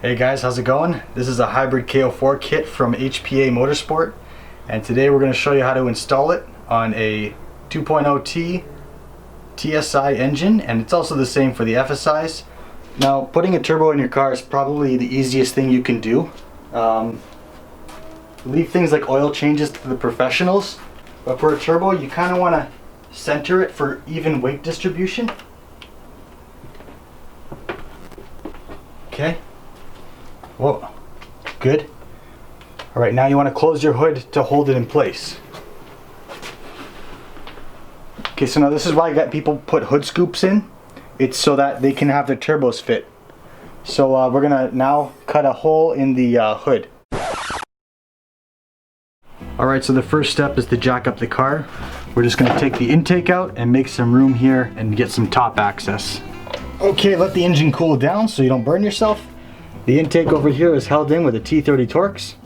Hey guys, how's it going? This is a hybrid K04 kit from HPA Motorsport, and today we're going to show you how to install it on a 2.0T TSI engine, and it's also the same for the FSIs. Now, putting a turbo in your car is probably the easiest thing you can do. Leave things like oil changes to the professionals, but for a turbo you kind of want to center it for even weight distribution. Okay. Whoa, good. Alright, now you want to close your hood to hold it in place. Okay, so now this is why I got people put hood scoops in. It's so that they can have their turbos fit. So we're going to now cut a hole in the hood. Alright, so the first step is to jack up the car. We're just going to take the intake out and make some room here and get some top access. Okay, let the engine cool down so you don't burn yourself. The intake over here is held in with a T30 Torx.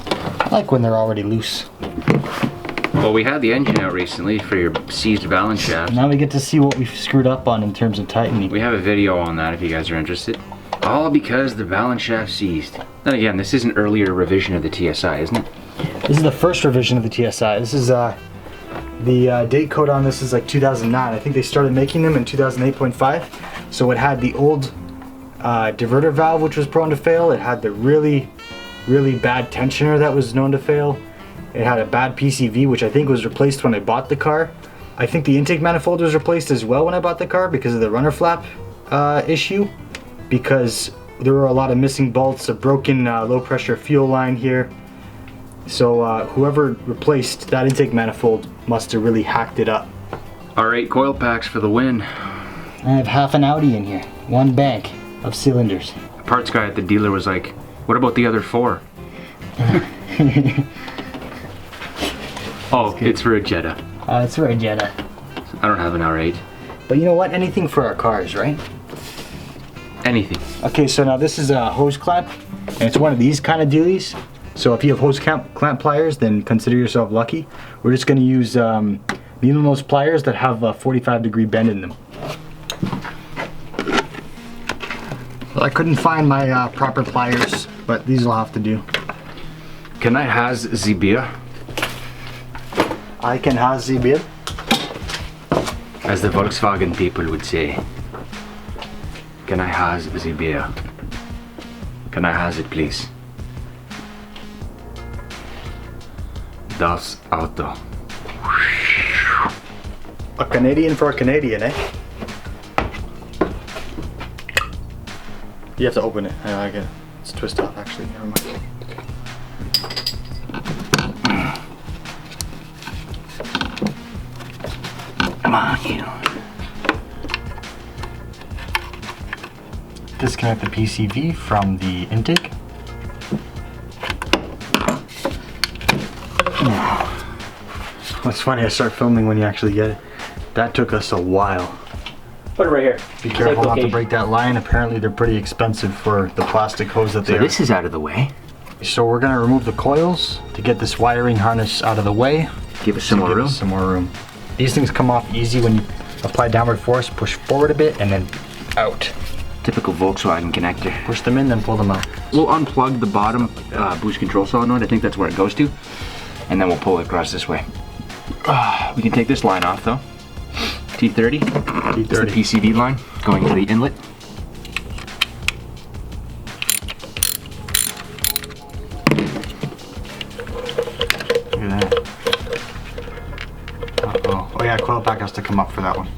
I like when they're already loose. Well, we had the engine out recently for your seized balance shaft. Now we get to see what we've screwed up on in terms of tightening. We have a video on that if you guys are interested. All because the balance shaft seized. Then again, this is an earlier revision of the TSI, isn't it? This is the first revision of the TSI. This is the date code on this is like 2009. I think they started making them in 2008.5. So it had the old diverter valve, which was prone to fail. It had the really bad tensioner that was known to fail. It had a bad PCV, which I think was replaced when I bought the car. I think the intake manifold was replaced as well when I bought the car because of the runner flap issue, because there were a lot of missing bolts, a broken low pressure fuel line here. So whoever replaced that intake manifold must have really hacked it up. Alright, Coil Packs for the win. I have half an Audi in here, one bank of cylinders. The parts guy at the dealer was like, what about the other 4? Oh, it's for a Jetta. It's for a Jetta. I don't have an R8. But you know what? Anything for our cars, right? Anything. Okay, so now this is a hose clamp, and it's one of these kind of dealies. So if you have hose clamp pliers, then consider yourself lucky. We're just going to use needle nose pliers that have a 45-degree bend in them. Well, I couldn't find my proper pliers, but these will have to do. Can I has the beer? I can have the beer. As the Volkswagen people would say. Can I has the beer? Can I has it, please? Das Auto. A Canadian for a Canadian, eh? You have to open it. I get it. It's twist off, actually. Never mind. Come on, you. Disconnect the PCV from the intake. It's funny, I start filming when you actually get it. That took us a while. Put it right here. Be careful not to break that line. Apparently they're pretty expensive for the plastic hose that they are. So this is out of the way. So we're going to remove the coils to get this wiring harness out of the way. Give us some more room. Some more room. These things come off easy when you apply downward force, push forward a bit, and then out. Typical Volkswagen connector. Push them in, then pull them out. We'll unplug the bottom boost control solenoid. I think that's where it goes to. And then we'll pull it across this way. We can take this line off though. T30. T30. It's the PCV line going to the inlet. Look at that. Uh-oh. Oh yeah, coil pack has to come up for that one.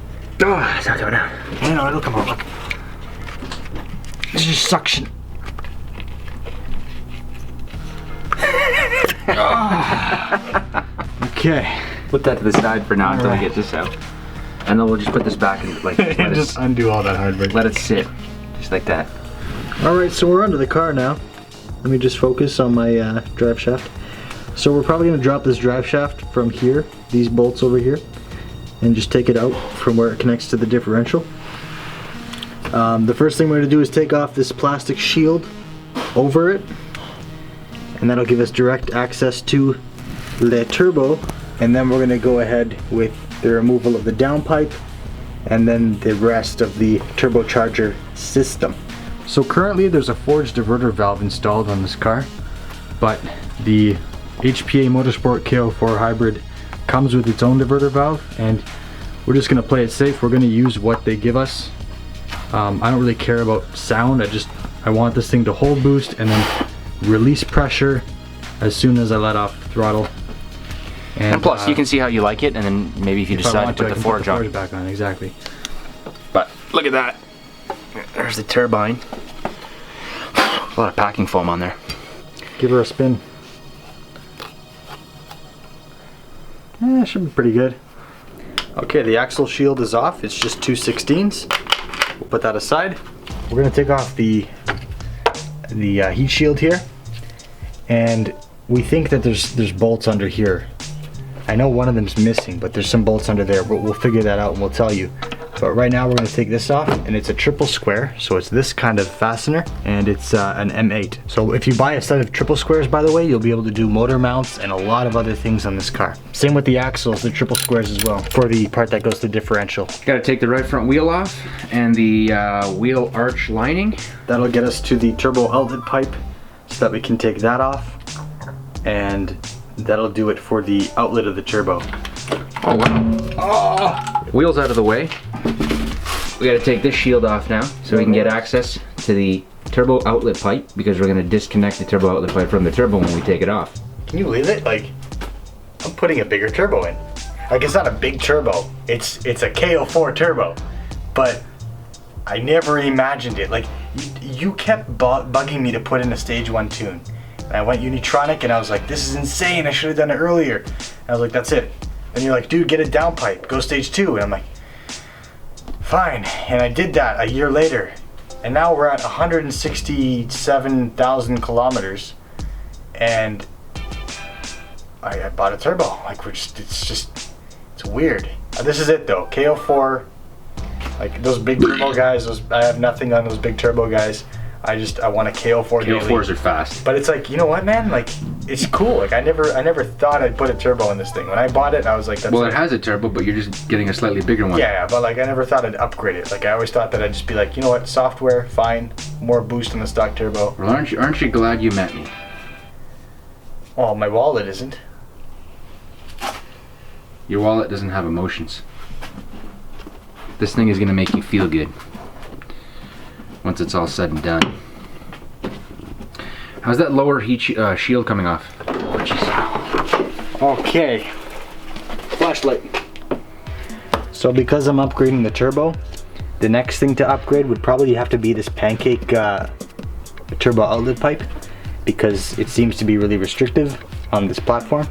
Oh, it's not coming out. No, it'll come up. Look. This is suction. Okay. Put that to the side for now until we get this out. And then we'll just put this back and like just undo all that hard work. Let it sit. Just like that. Alright, so we're under the car now. Let me just focus on my drive shaft. So we're probably going to drop this drive shaft from here, these bolts over here, and just take it out from where it connects to the differential. The first thing we're going to do is take off this plastic shield over it, and that'll give us direct access to the turbo. And then we're going to go ahead with the removal of the downpipe and then the rest of the turbocharger system. So currently there's a forged diverter valve installed on this car, but the HPA Motorsport K04 Hybrid comes with its own diverter valve, and we're just gonna play it safe. We're gonna use what they give us. I don't really care about sound. I want this thing to hold boost and then release pressure as soon as I let off throttle. And plus, you can see how you like it, and then maybe if you decide to put the forge on. Back on, exactly. But look at that. There's the turbine. A lot of packing foam on there. Give her a spin. Yeah, should be pretty good. Okay, the axle shield is off. It's just 2/16. We'll put that aside. We're gonna take off the heat shield here, and we think that there's bolts under here. I know one of them's missing, but there's some bolts under there. We'll figure that out and we'll tell you. But right now we're going to take this off, and it's a triple square, so it's this kind of fastener, and it's an M8. So if you buy a set of triple squares, by the way, you'll be able to do motor mounts and a lot of other things on this car. Same with the axles, they're triple squares as well, for the part that goes to differential. Got to take the right front wheel off and the wheel arch lining. That'll get us to the turbo outlet pipe so that we can take that off, and that'll do it for the outlet of the turbo. Oh wow. Oh! Wheels out of the way. We got to take this shield off now so we can get access to the turbo outlet pipe, because we're going to disconnect the turbo outlet pipe from the turbo when we take it off. Can you believe it? Like, I'm putting a bigger turbo in. Like, it's not a big turbo. It's a K04 turbo, but I never imagined it. Like, you kept bugging me to put in a stage 1 tune. And I went Unitronic and I was like, this is insane, I should have done it earlier. And I was like, that's it. And you're like, dude, get a downpipe, go stage 2. And I'm like, fine. And I did that a year later. And now we're at 167,000 kilometers. And I bought a turbo. Like, it's weird. This is it though, K04. Like, those big turbo guys, I have nothing on those big turbo guys. I want a K04 daily. K04s are fast. But it's like, you know what, man? Like, it's cool. Like, I never thought I'd put a turbo in this thing. When I bought it, I was like, that's well, it has a turbo, but you're just getting a slightly bigger one. Yeah, but like, I never thought I'd upgrade it. Like, I always thought that I'd just be like, you know what, software, fine, more boost on the stock turbo. Well, aren't you glad you met me? Oh, my wallet isn't. Your wallet doesn't have emotions. This thing is gonna make you feel good once it's all said and done. How's that lower heat shield coming off? Okay. Flashlight. So because I'm upgrading the turbo, the next thing to upgrade would probably have to be this pancake turbo outlet pipe, because it seems to be really restrictive on this platform.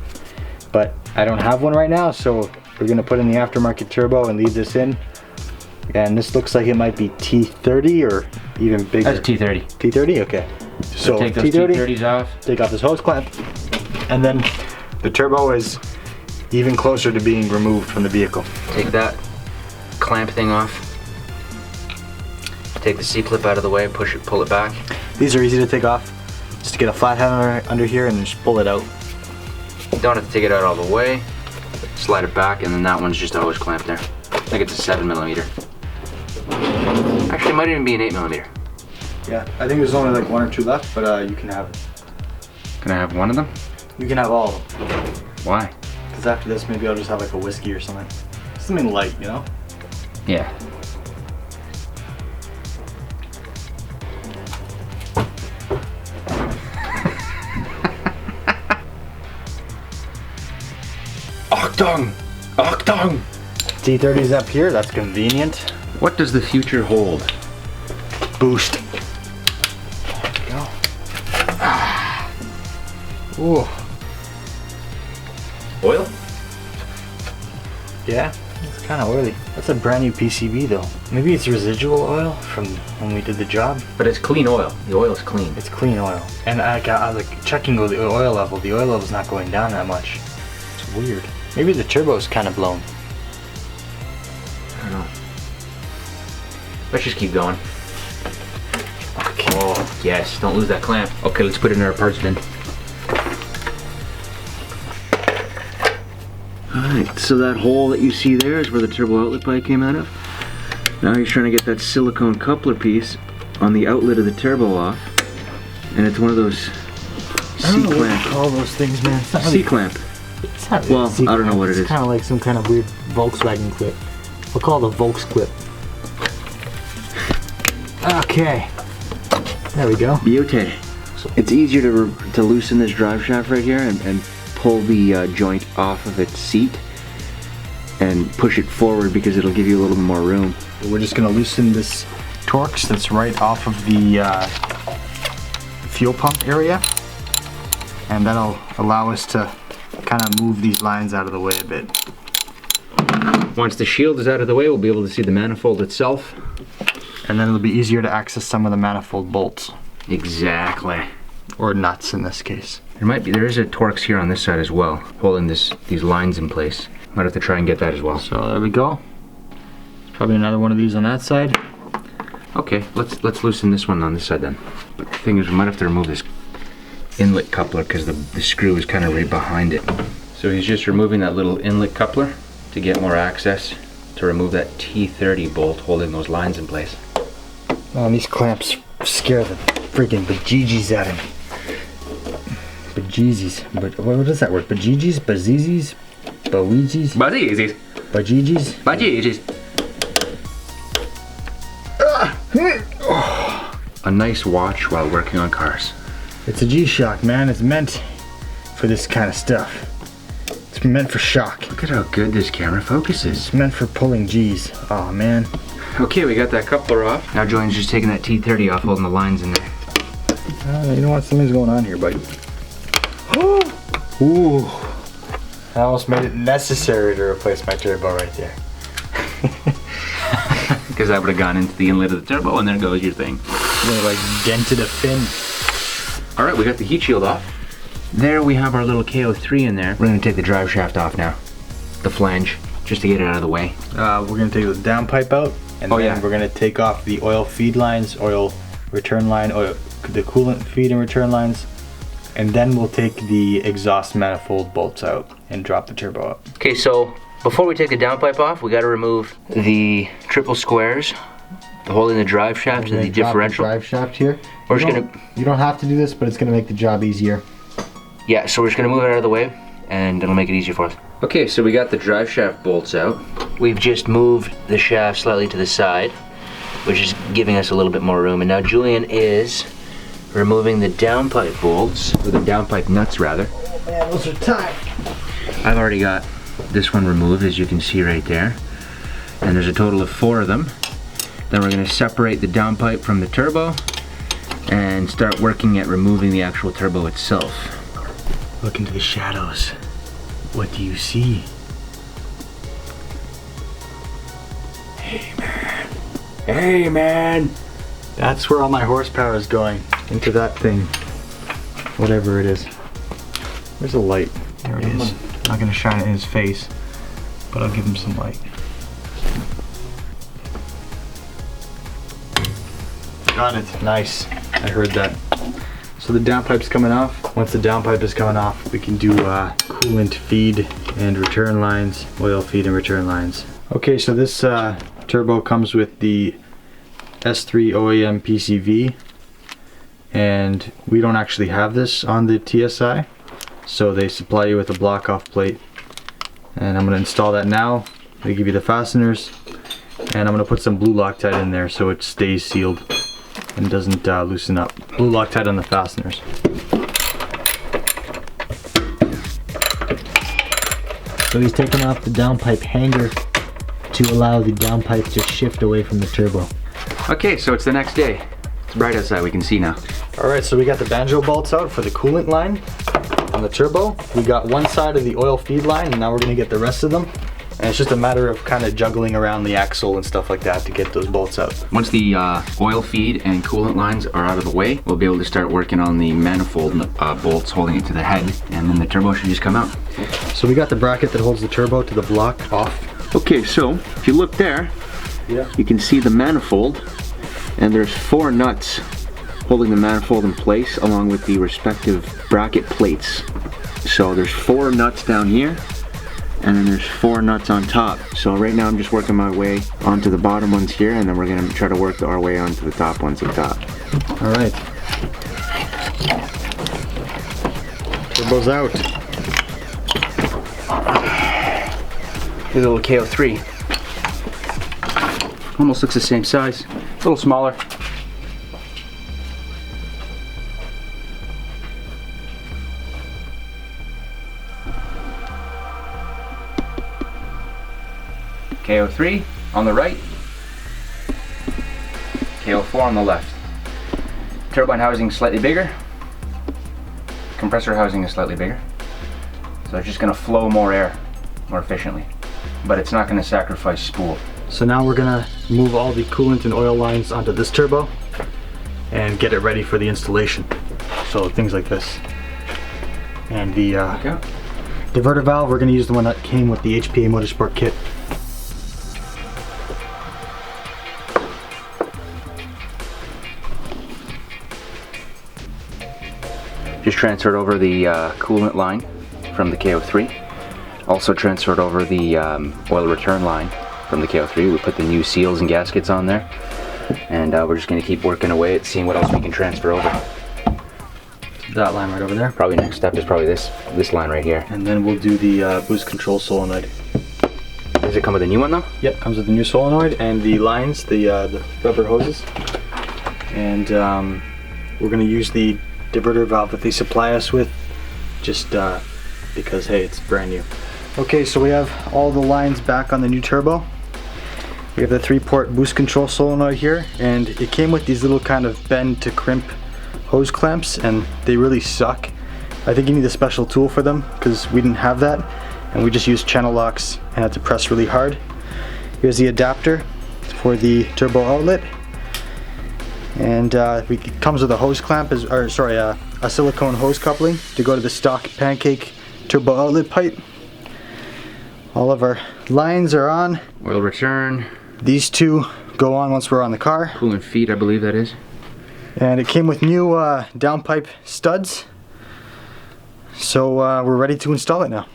But I don't have one right now, so we're gonna put in the aftermarket turbo and leave this in. And this looks like it might be T30 or even bigger. That's T30. T30? Okay. So take those T30s off. Take off this hose clamp. And then the turbo is even closer to being removed from the vehicle. Take that clamp thing off. Take the C-clip out of the way, pull it back. These are easy to take off. Just get a flathead under here and just pull it out. Don't have to take it out all the way. Slide it back, and then that one's just always clamped there. I think it's a 7mm. Actually, it might even be an 8mm. Yeah, I think there's only like 1 or 2 left, but you can have it. Can I have one of them? You can have all of them. Why? Because after this, maybe I'll just have like a whiskey or something. Something light, you know? Yeah. Octung! Octung! T30's up here, that's convenient. What does the future hold? Boost. There we go. Ooh. Oil? Yeah, it's kind of oily. That's a brand new PCB though. Maybe it's residual oil from when we did the job. But it's clean oil. The oil is clean. It's clean oil. And I was like checking the oil level. The oil level's not going down that much. It's weird. Maybe the turbo's kind of blown. I don't know. Let's just keep going. Okay. Oh, yes. Don't lose that clamp. Okay, let's put it in our parts bin. Alright, so that hole that you see there is where the turbo outlet pipe came out of. Now he's trying to get that silicone coupler piece on the outlet of the turbo off, and it's one of those C-clamp. Call those things, man. It's not really, C-clamp. it's not really Well, a C-clamp. I don't know what it is. It's kind of like some kind of weird Volkswagen clip. We'll call it a Volks clip. Okay. There we go. Beauty. It's easier to loosen this drive shaft right here and pull the joint off of its seat and push it forward because it'll give you a little bit more room. We're just gonna loosen this Torx that's right off of the fuel pump area, and that'll allow us to kind of move these lines out of the way a bit. Once the shield is out of the way, we'll be able to see the manifold itself. And then it'll be easier to access some of the manifold bolts. Exactly. Or nuts in this case. There is a Torx here on this side as well, holding these lines in place. Might have to try and get that as well. So there we go. Probably another one of these on that side. Okay, let's loosen this one on this side then. But the thing is, we might have to remove this inlet coupler because the screw is kind of right behind it. So he's just removing that little inlet coupler to get more access to remove that T30 bolt holding those lines in place. Man, these clamps scare the freaking bejeezies out of me. Bejeezies. But what is that word? Bejeezies? Bazizis? Baweezies? Bajeezies. Bejeezies? Bajeezies. A nice watch while working on cars. It's a G-Shock, man. It's meant for this kind of stuff. It's meant for shock. Look at how good this camera focuses. It's meant for pulling G's. Oh man. Okay, we got that coupler off. Now Julian's just taking that T30 off, holding the lines in there. You know what? Something's going on here, buddy. Ooh. I almost made it necessary to replace my turbo right there. Because that would have gone into the inlet of the turbo, and there goes your thing. They like dented a fin. All right, we got the heat shield off. There we have our little K03 in there. We're gonna take the drive shaft off now. The flange, just to get it out of the way. We're gonna take the downpipe out, and then we're gonna take off the oil feed lines, oil return line, the coolant feed and return lines, and then we'll take the exhaust manifold bolts out and drop the turbo up. Okay, so before we take the downpipe off, we got to remove the triple squares holding the drive shaft and the differential. Drive shaft here. We're just gonna. You don't have to do this, but it's gonna make the job easier. Yeah, so we're just gonna move it out of the way, and it'll make it easier for us. Okay, so we got the drive shaft bolts out. We've just moved the shaft slightly to the side, which is giving us a little bit more room. And now Julian is removing the downpipe bolts, or the downpipe nuts rather. Oh man, those are tight. I've already got this one removed, as you can see right there. And there's a total of 4 of them. Then we're going to separate the downpipe from the turbo and start working at removing the actual turbo itself. Look into the shadows. What do you see? Hey man. Hey man. That's where all my horsepower is going. Into that thing. Whatever it is. There's a light. There it is. I'm not gonna shine it in his face, but I'll give him some light. Got it. Nice. I heard that. So the downpipe's coming off. Once the downpipe is coming off, we can do coolant feed and return lines, oil feed and return lines. Okay, so this turbo comes with the S3 OEM PCV, and we don't actually have this on the TSI, so they supply you with a block off plate, and I'm going to install that now. They give you the fasteners, and I'm going to put some blue Loctite in there so it stays sealed and doesn't loosen up. Blue Loctite on the fasteners. So he's taking off the downpipe hanger to allow the downpipe to shift away from the turbo. Okay, so it's the next day. It's bright outside, we can see now. Alright, so we got the banjo bolts out for the coolant line on the turbo. We got one side of the oil feed line, and now we're going to get the rest of them. And it's just a matter of kind of juggling around the axle and stuff like that to get those bolts out. Once the oil feed and coolant lines are out of the way, we'll be able to start working on the manifold bolts holding it to the head, and then the turbo should just come out. So we got the bracket that holds the turbo to the block off. Okay, so if you look there, yeah, you can see the manifold, and there's 4 nuts holding the manifold in place along with the respective bracket plates. So there's 4 nuts down here, and then there's 4 nuts on top. So right now I'm just working my way onto the bottom ones here, and then we're gonna try to work our way onto the top ones at the top. All right. Turbo's out. Here's a little K04. Almost looks the same size, a little smaller. K03 on the right, K04 on the left. Turbine housing is slightly bigger, compressor housing is slightly bigger, so it's just going to flow more air more efficiently, but it's not going to sacrifice spool. So now we're gonna move all the coolant and oil lines onto this turbo and get it ready for the installation. So things like this. And the diverter valve, we're gonna use the one that came with the HPA Motorsport kit. Just transferred over the coolant line from the K03. Also transferred over the oil return line from the K03. We put the new seals and gaskets on there, and we're just going to keep working away at seeing what else we can transfer over. That line right over there. Probably next step is probably this line right here. And then we'll do the boost control solenoid. Does it come with a new one though? Yep, comes with the new solenoid and the lines, the rubber hoses. And we're going to use the diverter valve that they supply us with, just because hey, it's brand new. Okay, so we have all the lines back on the new turbo. We have the 3-port boost control solenoid here, and it came with these little kind of bend to crimp hose clamps, and they really suck. I think you need a special tool for them because we didn't have that, and we just used channel locks and had to press really hard. Here's the adapter for the turbo outlet, and it comes with a hose clamp, a silicone hose coupling to go to the stock pancake turbo outlet pipe. All of our lines are on. Oil return. These two go on once we're on the car. Coolant feet, I believe that is. And it came with new downpipe studs. So we're ready to install it now.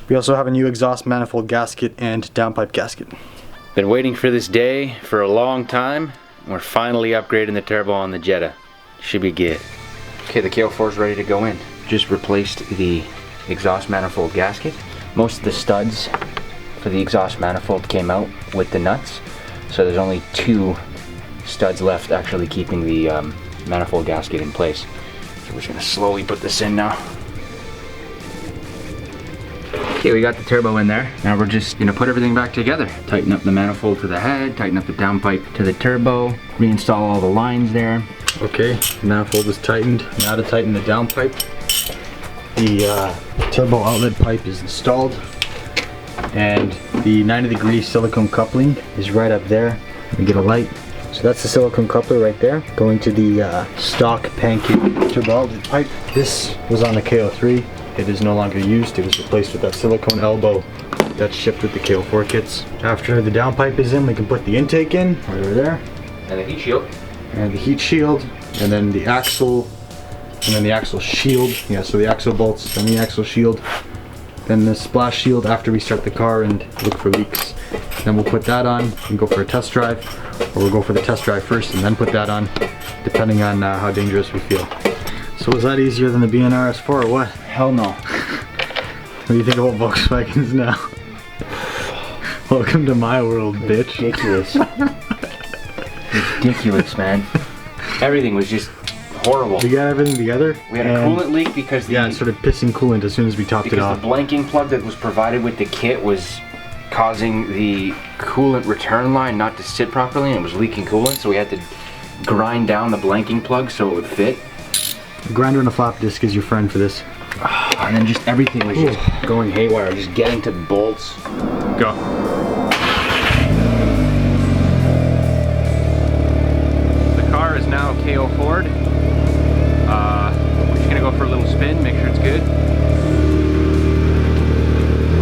We also have a new exhaust manifold gasket and downpipe gasket. Been waiting for this day for a long time. We're finally upgrading the turbo on the Jetta. Should be good. Okay, the K04 is ready to go in. Just replaced the exhaust manifold gasket. Most of the studs for the exhaust manifold came out with the nuts, so there's only 2 studs left actually keeping the manifold gasket in place. So we're just gonna slowly put this in now. Okay, we got the turbo in there. Now we're just gonna put everything back together. Tighten up the manifold to the head, tighten up the downpipe to the turbo, reinstall all the lines there. Okay, manifold is tightened. Now to tighten the downpipe. The turbo outlet pipe is installed, and the 90-degree silicone coupling is right up there. We get a light. So that's the silicone coupler right there, going to the stock pancake turbo outlet pipe. This was on the K03. It is no longer used. It was replaced with that silicone elbow that's shipped with the K04 kits. After the downpipe is in, we can put the intake in right over there. And the heat shield. And the heat shield, and then the axle, and then the axle shield. Yeah, so the axle bolts, then the axle shield, then the splash shield after we start the car and look for leaks. Then we'll put that on and go for a test drive, or we'll go for the test drive first and then put that on, depending on how dangerous we feel. So was that easier than the B&R S4 or what? Hell no. What do you think about Volkswagens now? Welcome to my world, bitch. Ridiculous. Ridiculous, man. Everything was just horrible. We got everything together. We had a coolant leak because it started pissing coolant as soon as we topped it off. The blanking plug that was provided with the kit was causing the coolant return line not to sit properly, and it was leaking coolant, so we had to grind down the blanking plug so it would fit. A grinder and a flap disc is your friend for this. And then just everything was just going haywire, just getting to bolts. Go. The car is now K04'd. We're just gonna go for a little spin, make sure it's good.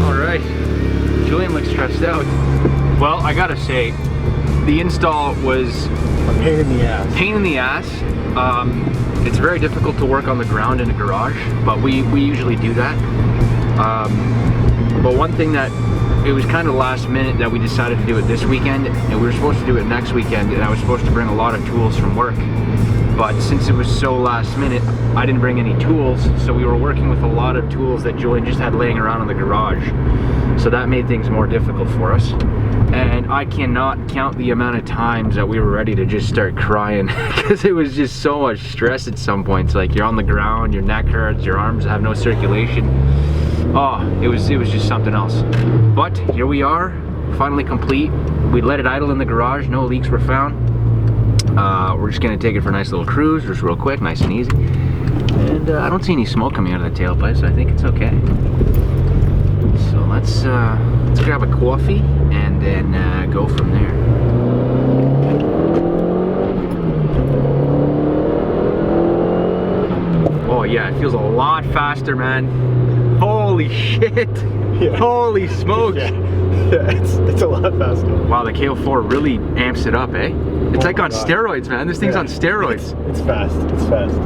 Alright, Julian looks stressed out. Well, I gotta say, the install was a pain in the ass. Pain in the ass. It's very difficult to work on the ground in a garage, but we usually do that. But one thing that, it was kind of last minute that we decided to do it this weekend, and we were supposed to do it next weekend, and I was supposed to bring a lot of tools from work. But since it was so last minute, I didn't bring any tools, so we were working with a lot of tools that Julian just had laying around in the garage. So that made things more difficult for us. And I cannot count the amount of times that we were ready to just start crying because it was just so much stress at some points. Like, you're on the ground, your neck hurts, your arms have no circulation. Oh, it was just something else. But here we are, finally complete. We let it idle in the garage, no leaks were found. We're just gonna take it for a nice little cruise, just real quick, nice and easy. And I don't see any smoke coming out of the tailpipe, so I think it's okay. So let's grab a coffee and then go from there. Oh yeah, it feels a lot faster, man. Holy shit! Yeah. Holy smokes! Yeah, it's a lot faster. Wow, the K04 really amps it up, eh? It's like on steroids, man. This thing's on steroids. It's fast. It's fast.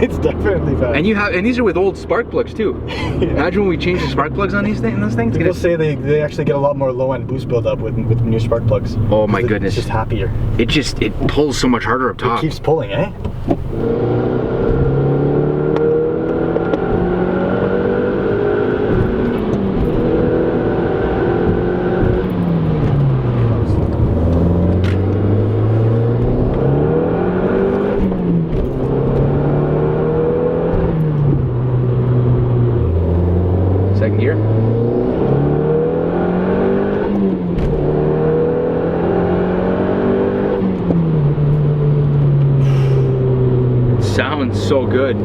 It's definitely fast. And these are with old spark plugs too. Yeah. Imagine when we change the spark plugs on these things. People say they actually get a lot more low end boost buildup with new spark plugs. Oh my goodness! It's just happier. It pulls so much harder up top. It keeps pulling, eh? Second gear. Sounds so good.